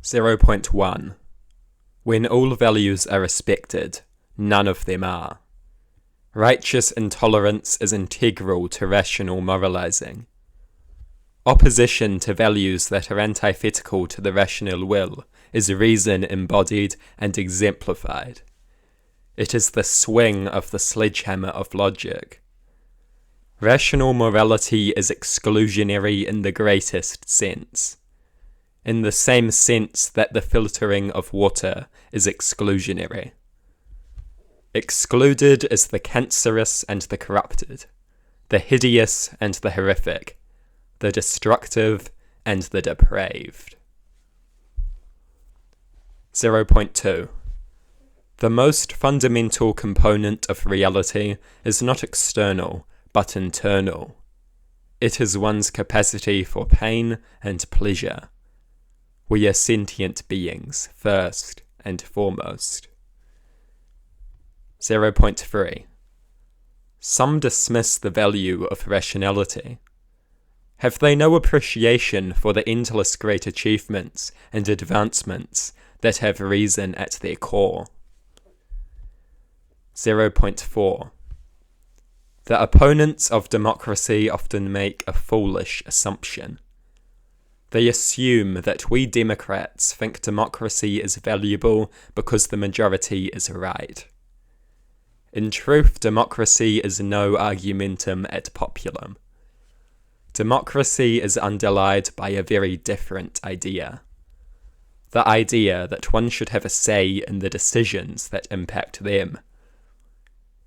0.1. When all values are respected, none of them are. Righteous intolerance is integral to rational moralizing. Opposition to values that are antithetical to the rational will is reason embodied and exemplified. It is the swing of the sledgehammer of logic. Rational morality is exclusionary in the greatest sense, in the same sense that the filtering of water is exclusionary. Excluded is the cancerous and the corrupted, the hideous and the horrific, the destructive and the depraved. 0.2. The most fundamental component of reality is not external, but internal. It is one's capacity for pain and pleasure. We are sentient beings, first and foremost. 0.3. Some dismiss the value of rationality. Have they no appreciation for the endless great achievements and advancements that have reason at their core? 0.4. The opponents of democracy often make a foolish assumption. They assume that we Democrats think democracy is valuable because the majority is right. In truth, democracy is no argumentum et populum. Democracy is underlied by a very different idea. The idea that one should have a say in the decisions that impact them.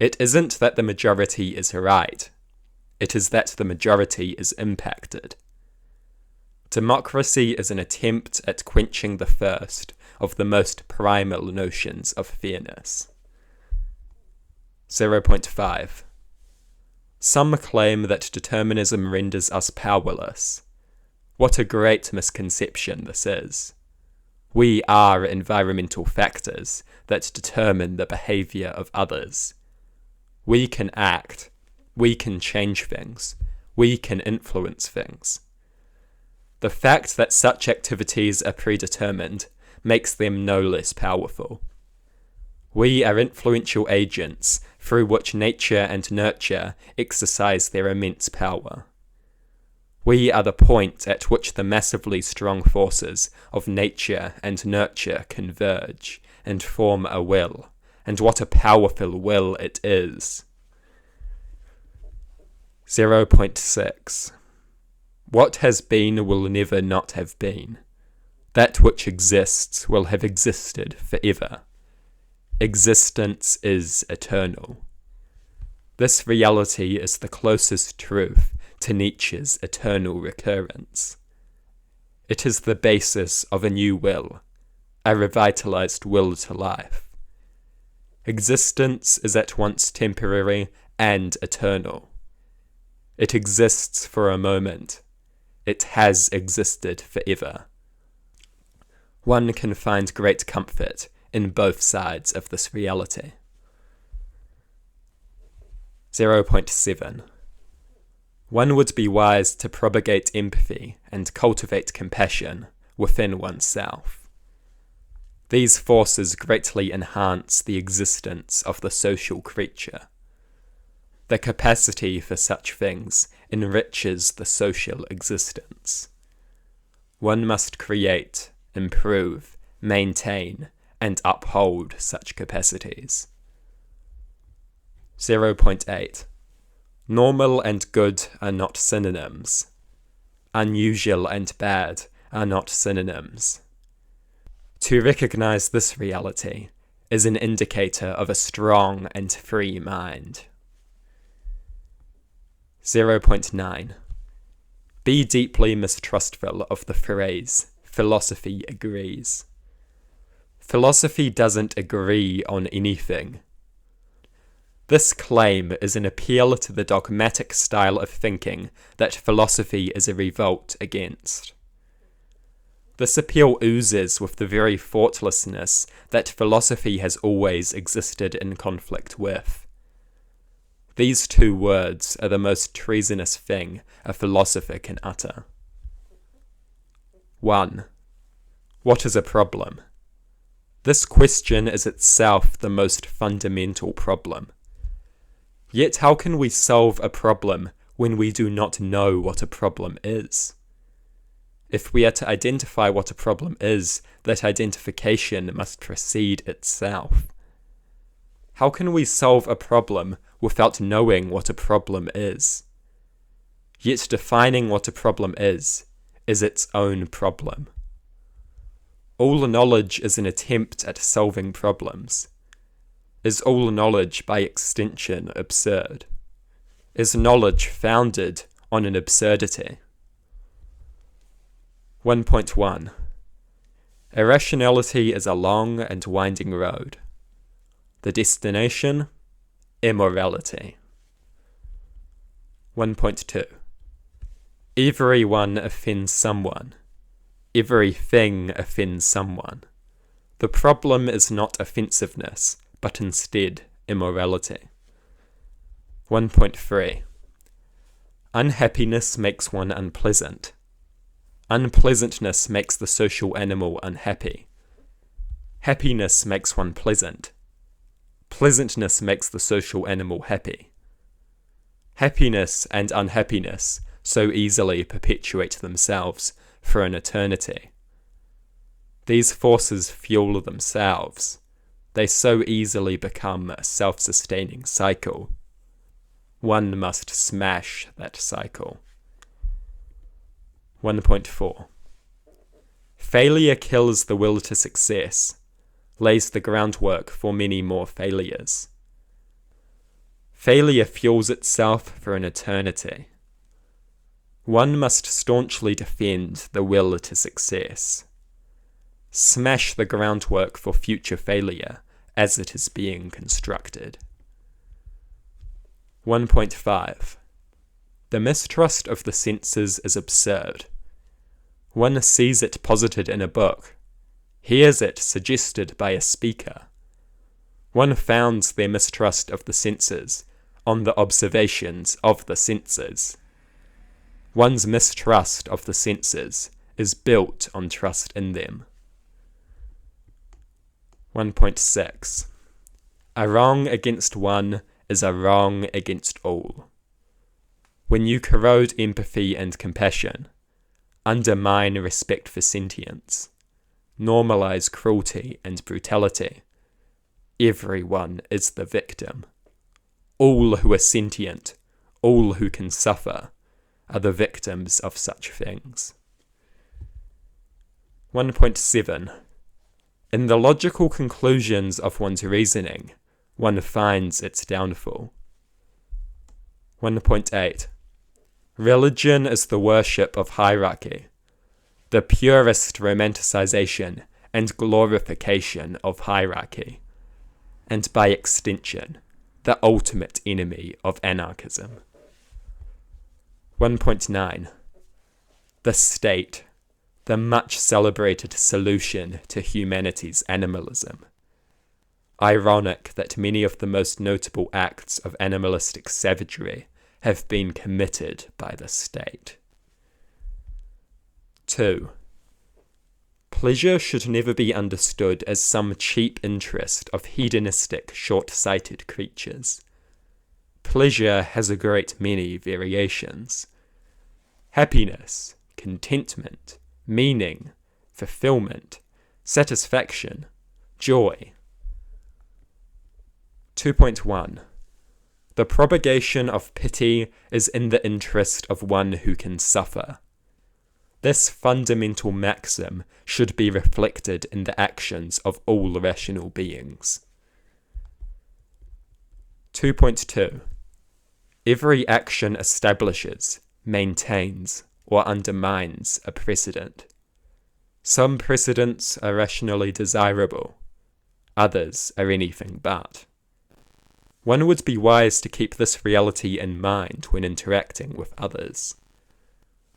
It isn't that the majority is right. It is that the majority is impacted. Democracy is an attempt at quenching the first of the most primal notions of fairness. 0.5. Some claim that determinism renders us powerless. What a great misconception this is. We are environmental factors that determine the behavior of others. We can act, we can change things, we can influence things. The fact that such activities are predetermined makes them no less powerful. We are influential agents through which nature and nurture exercise their immense power. We are the point at which the massively strong forces of nature and nurture converge and form a will, and what a powerful will it is. 0.6. What has been will never not have been. That which exists will have existed forever. Existence is eternal. This reality is the closest truth to Nietzsche's eternal recurrence. It is the basis of a new will, a revitalized will to life. Existence is at once temporary and eternal. It exists for a moment. It has existed forever. One can find great comfort in both sides of this reality. 0.7. One would be wise to propagate empathy and cultivate compassion within oneself. These forces greatly enhance the existence of the social creature. The capacity for such things enriches the social existence. One must create, improve, maintain, and uphold such capacities. 0.8. Normal and good are not synonyms. Unusual and bad are not synonyms. To recognize this reality is an indicator of a strong and free mind. 0.9. Be deeply mistrustful of the phrase, philosophy agrees. Philosophy doesn't agree on anything. This claim is an appeal to the dogmatic style of thinking that philosophy is a revolt against. This appeal oozes with the very thoughtlessness that philosophy has always existed in conflict with. These two words are the most treasonous thing a philosopher can utter. 1. What is a problem? This question is itself the most fundamental problem. Yet how can we solve a problem when we do not know what a problem is? If we are to identify what a problem is, that identification must precede itself. How can we solve a problem without knowing what a problem is? Yet defining what a problem is its own problem. All knowledge is an attempt at solving problems. Is all knowledge by extension absurd? Is knowledge founded on an absurdity? 1.1. Irrationality is a long and winding road. The destination? Immorality. 1.2. Everyone offends someone. Everything offends someone. The problem is not offensiveness, but instead immorality. 1.3. Unhappiness makes one unpleasant. Unpleasantness makes the social animal unhappy. Happiness makes one pleasant. Pleasantness makes the social animal happy. Happiness and unhappiness so easily perpetuate themselves for an eternity. These forces fuel themselves. They so easily become a self-sustaining cycle. One must smash that cycle. 1.4. Failure kills the will to success, lays the groundwork for many more failures. Failure fuels itself for an eternity. One must staunchly defend the will to success. Smash the groundwork for future failure as it is being constructed. 1.5. The mistrust of the senses is absurd. One sees it posited in a book, hears it suggested by a speaker. One founds their mistrust of the senses on the observations of the senses. One's mistrust of the senses is built on trust in them. 1.6. A wrong against one is a wrong against all. When you corrode empathy and compassion, undermine respect for sentience, normalize cruelty and brutality, everyone is the victim. All who are sentient, all who can suffer, are the victims of such things. 1.7. In the logical conclusions of one's reasoning, one finds its downfall. 1.8. Religion is the worship of hierarchy, the purest romanticization and glorification of hierarchy, and by extension, the ultimate enemy of anarchism. 1.9. The state, the much celebrated solution to humanity's animalism. Ironic that many of the most notable acts of animalistic savagery have been committed by the state. 2. Pleasure should never be understood as some cheap interest of hedonistic, short-sighted creatures. Pleasure has a great many variations. Happiness, contentment, meaning, fulfillment, satisfaction, joy. 2.1. The propagation of pity is in the interest of one who can suffer. This fundamental maxim should be reflected in the actions of all rational beings. 2.2. Every action establishes, maintains, or undermines a precedent. Some precedents are rationally desirable, others are anything but. One would be wise to keep this reality in mind when interacting with others.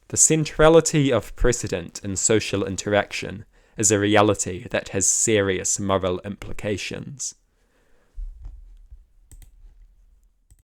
The centrality of precedent in social interaction is a reality that has serious moral implications.